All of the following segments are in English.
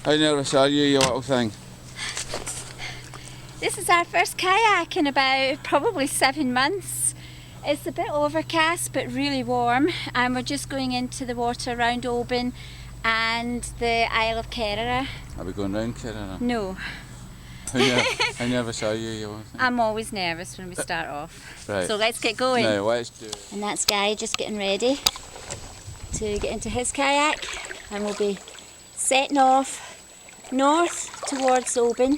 How nervous are you little thing? This is our first kayak in about probably 7 months. It's a bit overcast but really warm, and we're just going into the water around Oban and the Isle of Kerrera. Are we going round Kerrera? No. How nervous are you little thing? I'm always nervous when we start off. Right. So let's get going. Now let's do it. And that's Guy just getting ready to get into his kayak, and we'll be setting off north towards Oban,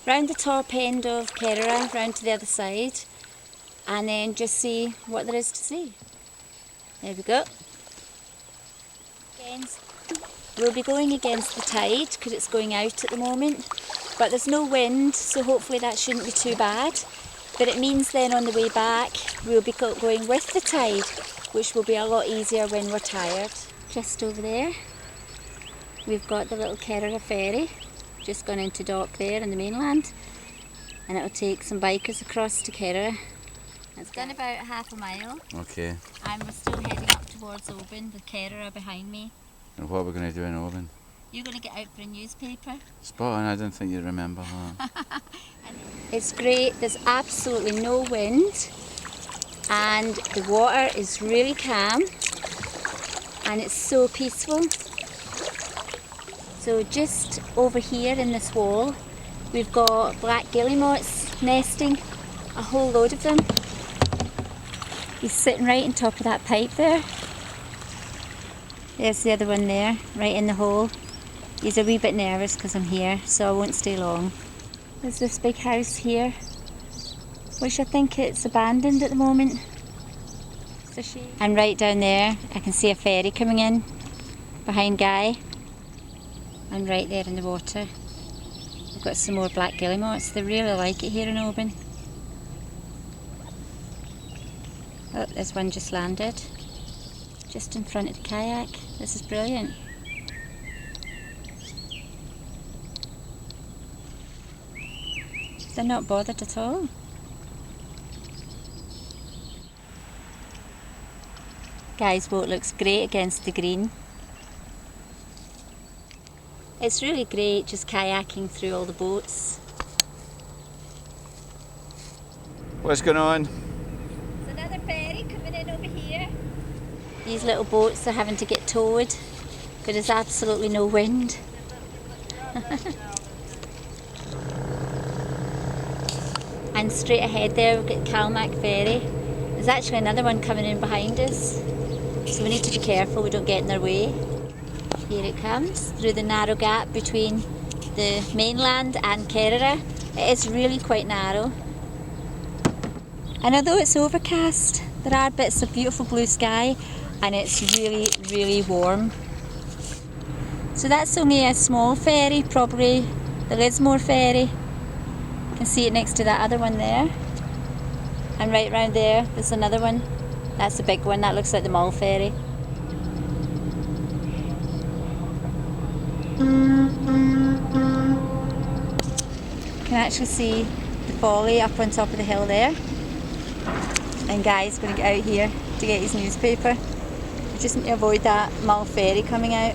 round the top end of Kerrera, round to the other side, and then just see what there is to see. There we go. We'll be going against the tide because it's going out at the moment, but there's no wind, so hopefully that shouldn't be too bad. But it means then on the way back we'll be going with the tide, which will be a lot easier when we're tired. Just over there we've got the little Kerrera ferry, just gone into dock there on the mainland, and it'll take some bikers across to Kerrera. It's done about half a mile. Okay. And we're still heading up towards Oban with Kerrera behind me. And what are we going to do in Oban? You're going to get out for a newspaper. Spot on, I didn't think you'd remember that. It's great, there's absolutely no wind, and the water is really calm, and it's so peaceful. So just over here in this wall we've got black guillemots nesting, a whole load of them. He's sitting right on top of that pipe there. There's the other one there, right in the hole. He's a wee bit nervous because I'm here, so I won't stay long. There's this big house here, which I think it's abandoned at the moment. And right down there I can see a ferry coming in behind Guy. And right there in the water we've got some more black guillemots. They really like it here in Oban. Oh, there's one just landed just in front of the kayak. This is brilliant. They're not bothered at all. Guy's boat looks great against the green. It's really great just kayaking through all the boats. What's going on? There's another ferry coming in over here. These little boats are having to get towed because there's absolutely no wind. And straight ahead there we've got Kayaking ferry. There's actually another one coming in behind us, so we need to be careful we don't get in their way. Here it comes through the narrow gap between the mainland and Kerrera. It is really quite narrow. And although it's overcast, there are bits of beautiful blue sky, and it's really, really warm. So that's only a small ferry, probably the Lismore ferry. You can see it next to that other one there. And right round there, there's another one. That's the big one, that looks like the Mull ferry. You can actually see the folly up on top of the hill there. And Guy's going to get out here to get his newspaper. We just need to avoid that Mull ferry coming out.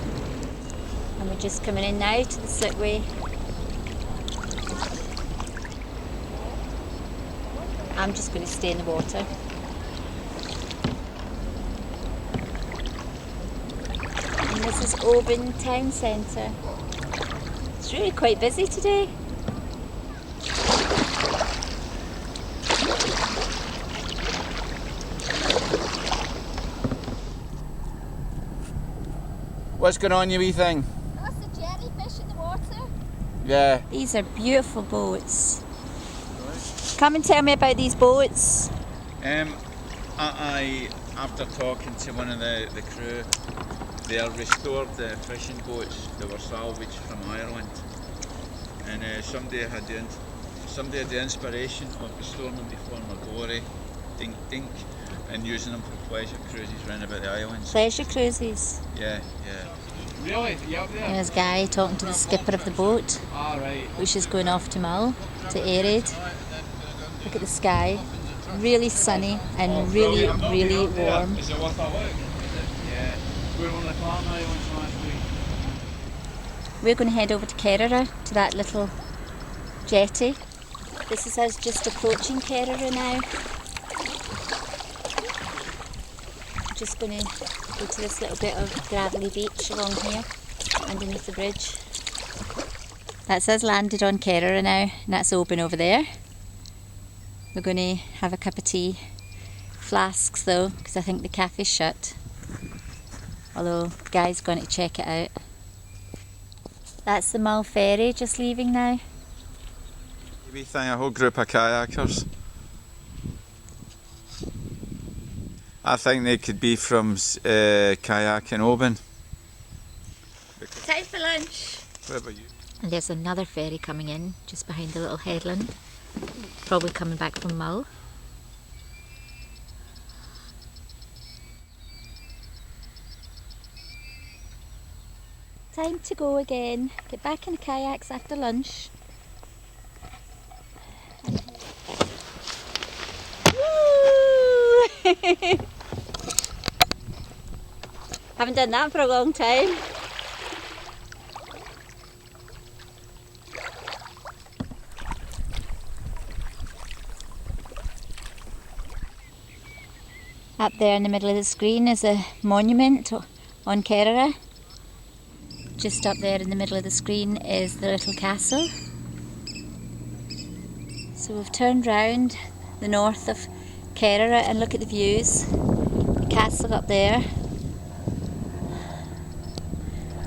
And we're just coming in now to the slipway. I'm just going to stay in the water. And this is Oban Town Centre. It's really quite busy today. What's going on, you wee thing? That's the jellyfish in the water. Yeah. These are beautiful boats. Come and tell me about these boats. I after talking to one of the crew, they are restored fishing boats that were salvaged from Ireland, and somebody had the inspiration of restoring them to form a dory, dink, and using them for pleasure cruises round about the islands. Pleasure cruises. Yeah. Really? Yeah, up there? There's Guy talking to the skipper of the boat, which is going off to Mull to aerate. Look at the sky, really sunny and really, really warm. Is it worth a look? Yeah. We were on the Panoramic last week. We're going to head over to Kerrera, to that little jetty. This is us just approaching Kerrera now. I'm just going to go to this little bit of gravelly beach along here, underneath the bridge. That's us landed on Kerrera now, and that's Oban over there. We're going to have a cup of tea. Flasks though, because I think the cafe's shut. Although the guy's going to check it out. That's the Mull ferry just leaving now. We think a whole group of kayakers. I think they could be from Kayaking Oban. Time for lunch. What about you? And there's another ferry coming in just behind the little headland. Probably coming back from Mull. Time to go again. Get back in the kayaks after lunch. Woo! Haven't done that for a long time. Up there in the middle of the screen is a monument on Kerrera. Just up there in the middle of the screen is the little castle. So we've turned round the north of Kerrera and look at the views. The castle up there,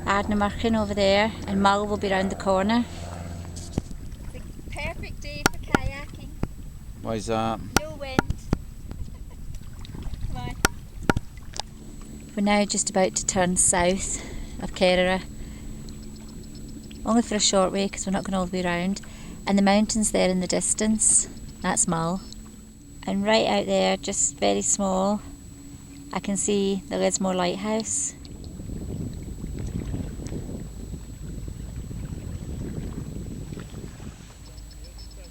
Panoramic over there, and Mull will be round the corner. It's a perfect day for kayaking. Why is that? No wind. Come on. We're now just about to turn south of Kerrera. Only for a short way because we're not going all the way round. And the mountains there in the distance, that's Mull. And right out there, just very small, I can see the Lismore Lighthouse.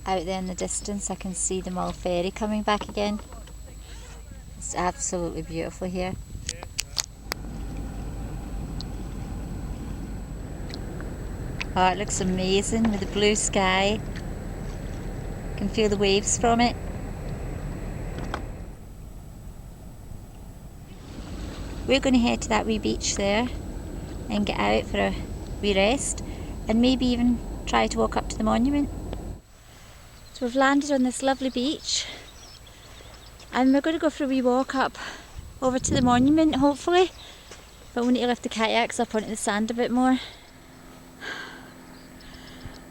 Out there in the distance I can see the Mull ferry coming back again. It's absolutely beautiful here. Oh, it looks amazing with the blue sky. You can feel the waves from it. We're going to head to that wee beach there and get out for a wee rest and maybe even try to walk up to the monument. So we've landed on this lovely beach and we're going to go for a wee walk up over to the monument hopefully, but we need to lift the kayaks up onto the sand a bit more.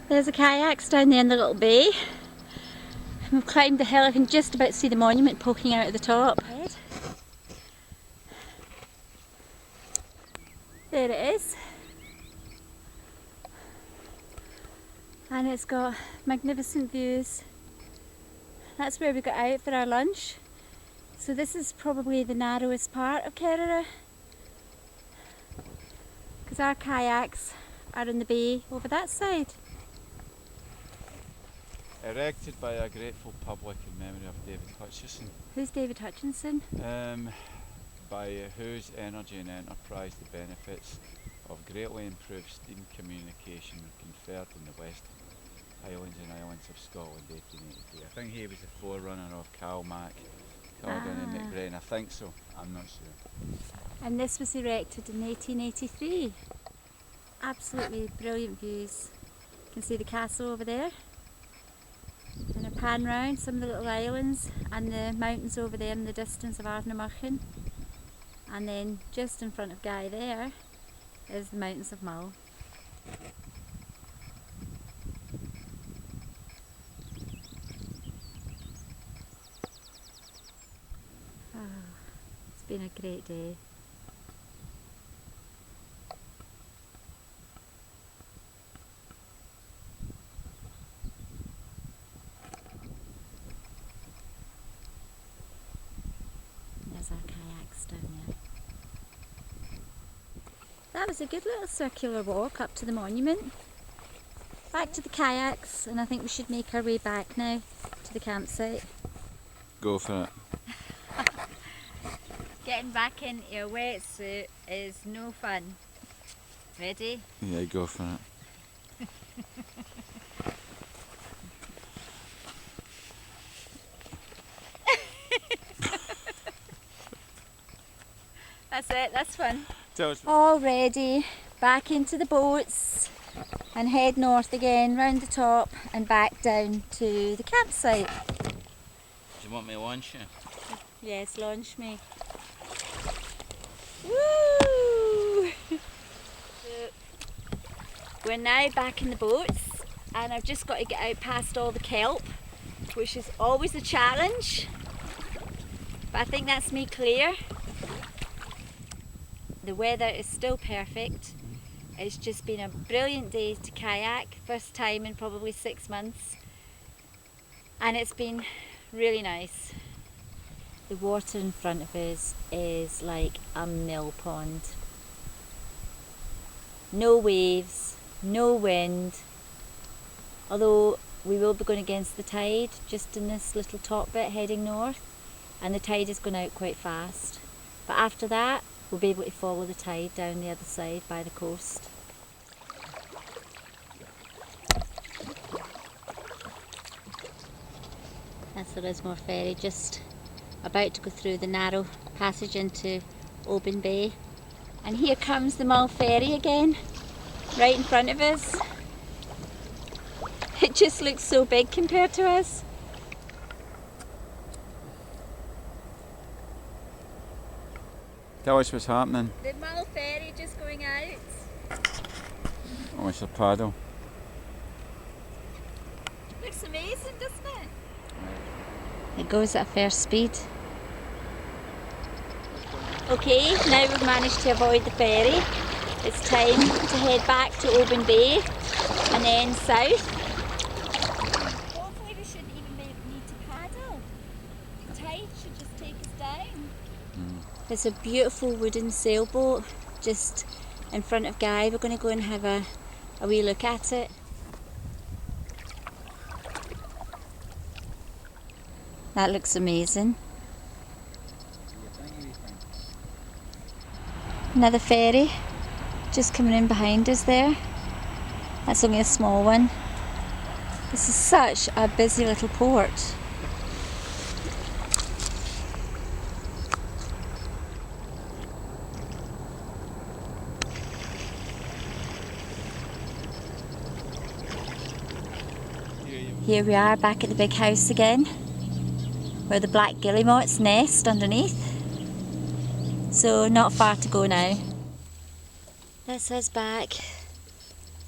There's the kayaks down there in the little bay. We've climbed the hill, I can just about see the monument poking out at the top. There it is. And it's got magnificent views. That's where we got out for our lunch. So this is probably the narrowest part of Kerrera, because our kayaks are in the bay over that side. Erected by a grateful public in memory of David Hutchison. Who's David Hutchinson? By whose energy and enterprise the benefits of greatly improved steam communication were conferred in the West Highlands and Islands of Scotland 1883. I think he was the forerunner of Calmac, Calgan and McBrain. I think so, I'm not sure. And this was erected in 1883. Absolutely brilliant views. You can see the castle over there. And a pan round some of the little islands and the mountains over there in the distance of Panoramic. And then just in front of Guy there is the mountains of Mull. Oh, it's been a great day. There's our kayaks down there. That was a good little circular walk up to the monument. Back to the kayaks, and I think we should make our way back now to the campsite. Go for it. Getting back into a wetsuit is no fun. Ready? Yeah, go for it. That's it, that's fun. Tell us. All ready, back into the boats and head north again, round the top and back down to the campsite. Do you want me to launch you? Yes, launch me. Woo! We're now back in the boats and I've just got to get out past all the kelp, which is always a challenge, but I think that's me clear. The weather is still perfect. It's just been a brilliant day to kayak, first time in probably 6 months, and it's been really nice. The water in front of us is like a mill pond. No waves, no wind, although we will be going against the tide just in this little top bit heading north, and the tide is going out quite fast. But after that, we'll be able to follow the tide down the other side by the coast. That's the Lismore ferry, just about to go through the narrow passage into Oban Bay. And here comes the Mull ferry again, right in front of us. It just looks so big compared to us. Tell us what's happening. The Mull ferry just going out. Oh, it's a paddle. Looks amazing, doesn't it? It goes at first speed. Okay, now we've managed to avoid the ferry. It's time to head back to Oban Bay and then south. Hopefully we shouldn't even need to paddle. The tide should just take us down. There's a beautiful wooden sailboat just in front of Guy. We're going to go and have a wee look at it. That looks amazing. Another ferry just coming in behind us there. That's only a small one. This is such a busy little port. Here we are back at the big house again, where the black guillemots nest underneath. So not far to go now. That's us back,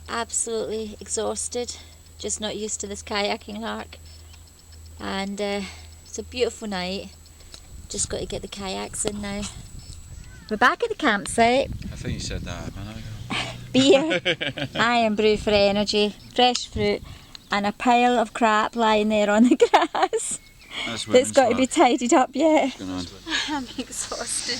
absolutely exhausted, just not used to this kayaking lark. And it's a beautiful night, just got to get the kayaks in now. We're back at the campsite. I think you said that a minute ago. Beer, iron brew for energy, fresh fruit, and a pile of crap lying there on the grass. That's got to be tidied up yet. I'm exhausted.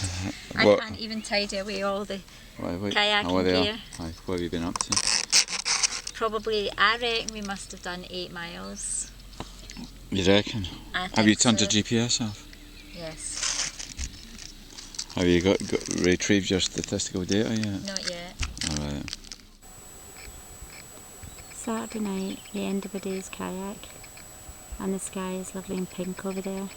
I can't even tidy away all the kayaking gear. What have you been up to? Probably, I reckon we must have done 8 miles. You reckon? Have you turned your GPS off? Yes. Have you got retrieved your statistical data yet? Not yet. Alright. Saturday night, the end of a day's kayak, and the sky is lovely and pink over there.